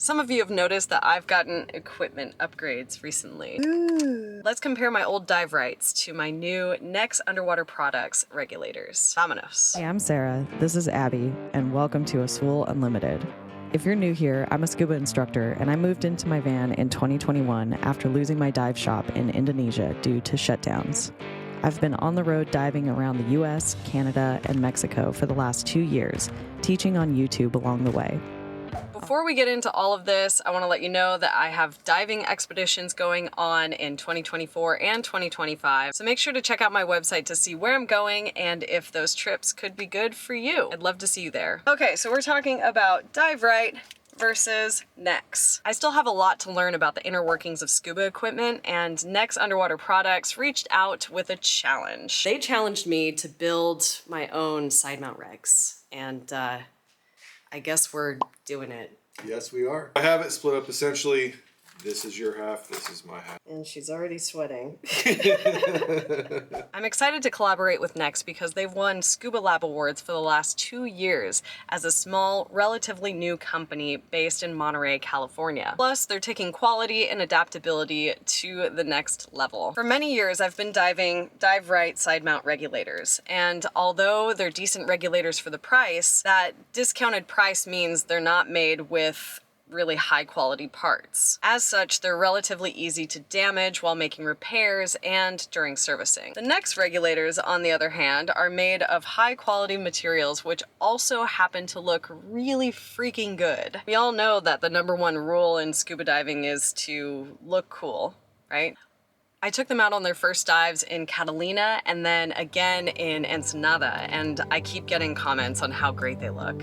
Some of you have noticed that I've gotten equipment upgrades recently. Ooh. Let's compare my old dive rights to my new Next Underwater Products regulators. Vamonos. Hey, I'm Sarah. This is Abby, and welcome to Azul Unlimited. If you're new here, I'm a scuba instructor, and I moved into my van in 2021 after losing my dive shop in Indonesia due to shutdowns. I've been on the road diving around the US, Canada, and Mexico for the last 2 years, teaching on YouTube along the way. Before we get into all of this, I want to let you know that I have diving expeditions going on in 2024 and 2025. So make sure to check out my website to see where I'm going and if those trips could be good for you. I'd love to see you there. Okay, so we're talking about dive right versus Next. I still have a lot to learn about the inner workings of scuba equipment, and Next Underwater Products reached out with a challenge. They challenged me to build my own side mount regs, and I guess we're doing it. Yes, we are. I have it split up essentially. This is your half, this is my half. And she's already sweating. I'm excited to collaborate with Next because they've won Scuba Lab Awards for the last 2 years as a small, relatively new company based in Monterey, California. Plus, they're taking quality and adaptability to the next level. For many years, I've been diving dive right side mount regulators. And although they're decent regulators for the price, that discounted price means they're not made with really high quality parts. As such, they're relatively easy to damage while making repairs and during servicing. The Next regulators, on the other hand, are made of high quality materials which also happen to look really freaking good. We all know that the #1 rule in scuba diving is to look cool, right? I took them out on their first dives in Catalina and then again in Ensenada, and I keep getting comments on how great they look.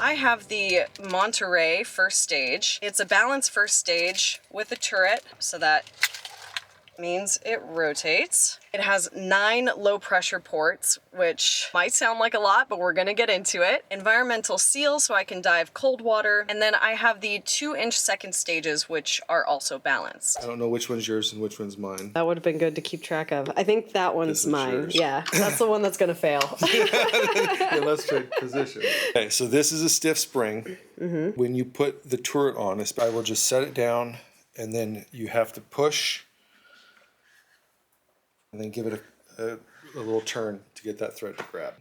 I have the Monterey first stage. It's a balanced first stage with a turret, so that means it rotates. It has 9 low pressure ports, which might sound like a lot, but we're gonna get into it. Environmental seal, so I can dive cold water. And then I have the 2-inch second stages, which are also balanced. I don't know which one's yours and which one's mine. That would have been good to keep track of. I think that one's This is mine. yours. Yeah, that's the one that's gonna fail. Yeah, let's take position. Okay, so this is a stiff spring. When you put the turret on, I will just set it down, and then you have to push and then give it a little turn to get that thread to grab.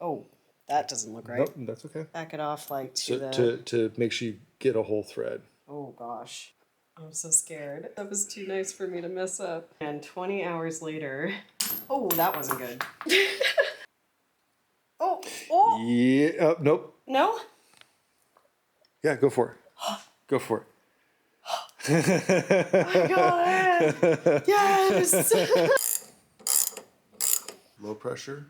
Oh, that doesn't look right. Nope, that's okay. Back it off like to So, the... to make sure you get a whole thread. Oh gosh, I'm so scared. That was too nice for me to mess up. And 20 hours later, oh, that wasn't good. Oh. Yeah, nope. No? Yeah, go for it. Go for it. I got it! Yes! Low pressure,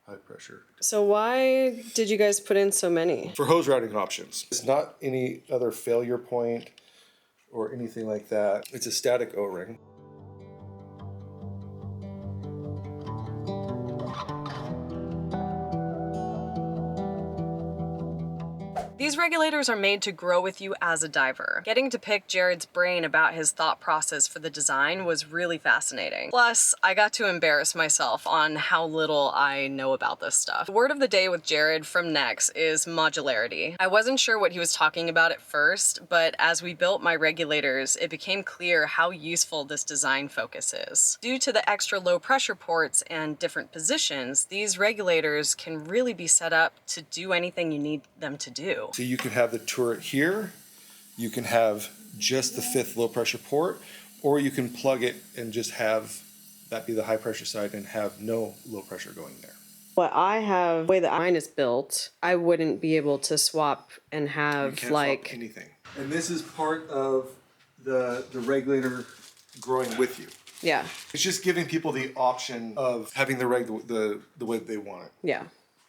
high pressure. So why did you guys put in so many? For hose routing options. It's not any other failure point or anything like that. It's a static O-ring. These regulators are made to grow with you as a diver. Getting to pick Jared's brain about his thought process for the design was really fascinating. Plus, I got to embarrass myself on how little I know about this stuff. The word of the day with Jared from Next is modularity. I wasn't sure what he was talking about at first, but as we built my regulators, it became clear how useful this design focus is. Due to the extra low pressure ports and different positions, these regulators can really be set up to do anything you need them to do. So you can have the turret here, you can have just the 5th low pressure port, or you can plug it and just have that be the high pressure side and have no low pressure going there. What I have, the way that mine is built, I wouldn't be able to swap and have You can't like... swap anything. And this is part of the regulator growing with you. Yeah, It's just giving people the option of having the reg the way that they want it. yeah.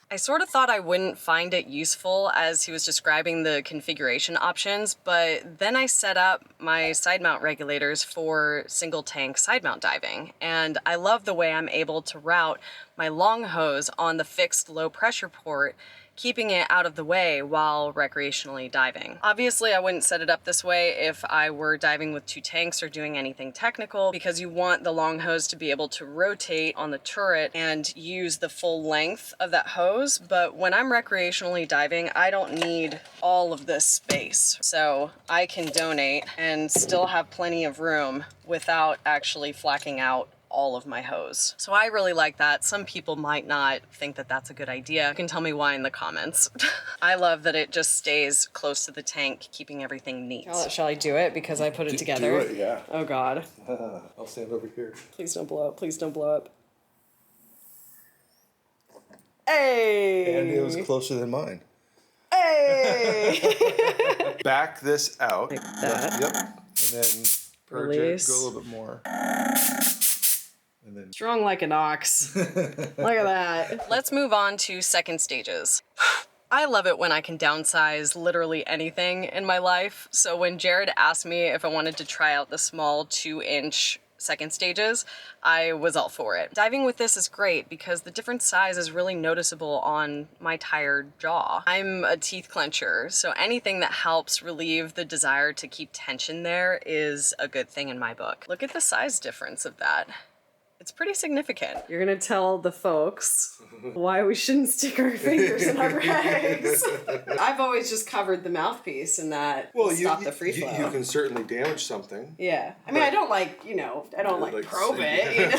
I sort of thought I wouldn't find it useful as he was describing the configuration options, but then I set up my side mount regulators for single tank side mount diving, and I love the way I'm able to route my long hose on the fixed low pressure port, keeping it out of the way while recreationally diving. Obviously, I wouldn't set it up this way if I were diving with 2 tanks or doing anything technical, because you want the long hose to be able to rotate on the turret and use the full length of that hose. But when I'm recreationally diving, I don't need all of this space. So I can donate and still have plenty of room without actually flacking out all of my hose. So I really like that. Some people might not think that that's a good idea. You can tell me why in the comments. I love that it just stays close to the tank, keeping everything neat. Shall I do it because I put it together? Do it, yeah. Oh God. I'll stand over here. Please don't blow up. Please don't blow up. Hey! And it was closer than mine. Hey! Back this out. Like that. Yep. And then purge Release. it, go a little bit more. And then Strong like an ox. Look at that. Let's move on to second stages. I love it when I can downsize literally anything in my life. So when Jared asked me if I wanted to try out the small 2-inch second stages, I was all for it. Diving with this is great because the different size is really noticeable on my tired jaw. I'm a teeth clencher, so anything that helps relieve the desire to keep tension there is a good thing in my book. Look at the size difference of that. It's pretty significant. You're gonna tell the folks why we shouldn't stick our fingers in our bags. I've always just covered the mouthpiece and that stop the free flow. You can certainly damage something. Yeah. I mean, I don't like, I don't like probe it,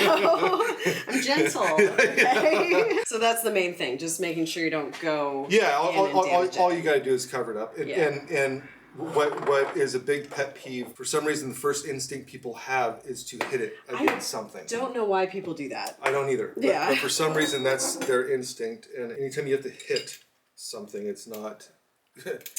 I'm gentle, okay? So that's the main thing, just making sure you don't go all you gotta do is cover it up. And what is a big pet peeve, for some reason the first instinct people have is to hit it against something. Don't know why people do that. I don't either. But for some reason that's their instinct, and anytime you have to hit something, it's not...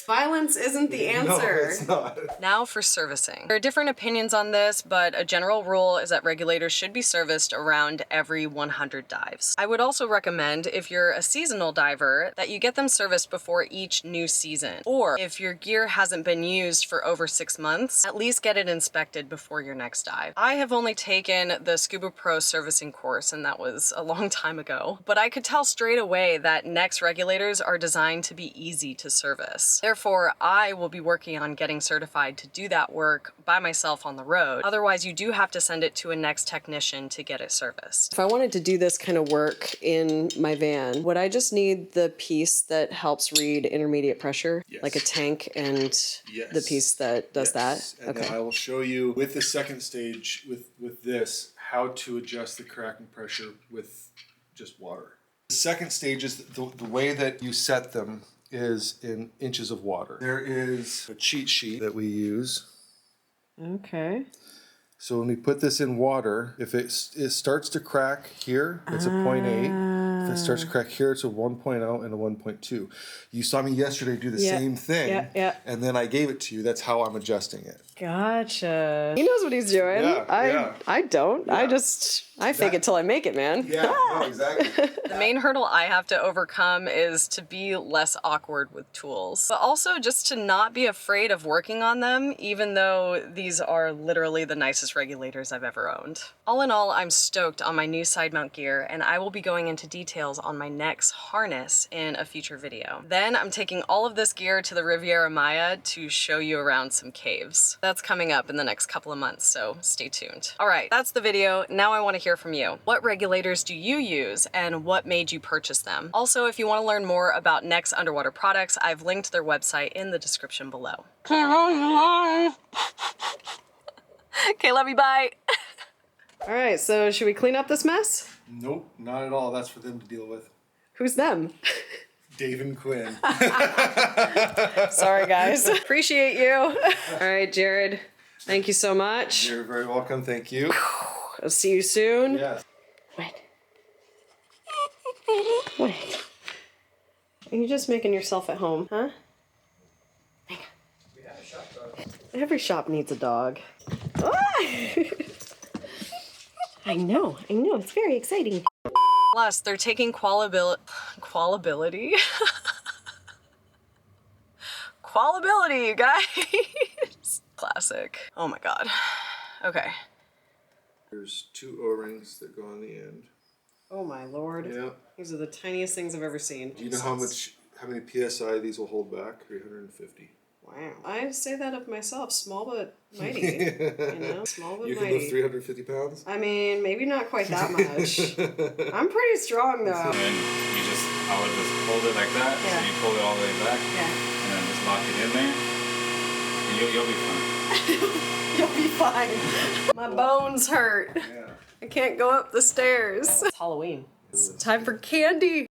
Violence isn't the answer. No, it's not. Now for servicing. There are different opinions on this, but a general rule is that regulators should be serviced around every 100 dives. I would also recommend, if you're a seasonal diver, that you get them serviced before each new season. Or if your gear hasn't been used for over 6 months, at least get it inspected before your next dive. I have only taken the Scuba Pro servicing course, and that was a long time ago, but I could tell straight away that Next regulators are designed to be easy to service. Therefore, I will be working on getting certified to do that work by myself on the road. Otherwise, you do have to send it to a Next technician to get it serviced. If I wanted to do this kind of work in my van, would I just need the piece that helps read intermediate pressure? Yes. Like a tank and the piece that does that? And then I will show you with the second stage, with this, how to adjust the cracking pressure with just water. The second stage is the way that you set them is in inches of water. There is a cheat sheet that we use. Okay. So when we put this in water, if it starts to crack here, it's a 0.8. If it starts to crack here, it's a 1.0 and a 1.2. You saw me yesterday do the same thing, and then I gave it to you. That's how I'm adjusting it. Gotcha. He knows what he's doing. I don't. Yeah. I fake it till I make it, man. Yeah, no, exactly. The main hurdle I have to overcome is to be less awkward with tools, but also just to not be afraid of working on them, even though these are literally the nicest regulators I've ever owned. All in all, I'm stoked on my new side mount gear, and I will be going into details on my next harness in a future video. Then I'm taking all of this gear to the Riviera Maya to show you around some caves. That's coming up in the next couple of months, so stay tuned. All right, that's the video. Now I want to hear from you. What regulators do you use, and what made you purchase them? Also, if you want to learn more about Next underwater products, I've linked their website in the description below. Okay, love you, bye. All right, so should we clean up this mess? Nope, not at all. That's for them to deal with. Who's them? Dave and Quinn. Sorry, guys. Appreciate you. All right, Jared, thank you so much. You're very welcome. Thank you. I'll see you soon. Yes. What? What? Are you just making yourself at home, huh? We have a shop dog. Every shop needs a dog. I know. It's very exciting. Plus, they're taking qualability. Qualability, you guys. Classic. Oh my god. Okay. There's 2 O-rings that go on the end. Oh my lord. Yeah. These are the tiniest things I've ever seen. Do you know how many PSI these will hold back? 350. Wow. I say that of myself, small but mighty. You know, small but You mighty. can lift 350 pounds? I mean, maybe not quite that much. I'm pretty strong though. And I would just hold it like that, Yeah. so you pull it all the way back, Yeah. and then just lock it in there, and you'll be fine. You'll be fine. My bones hurt. Yeah. I can't go up the stairs. It's Halloween. It's time for candy.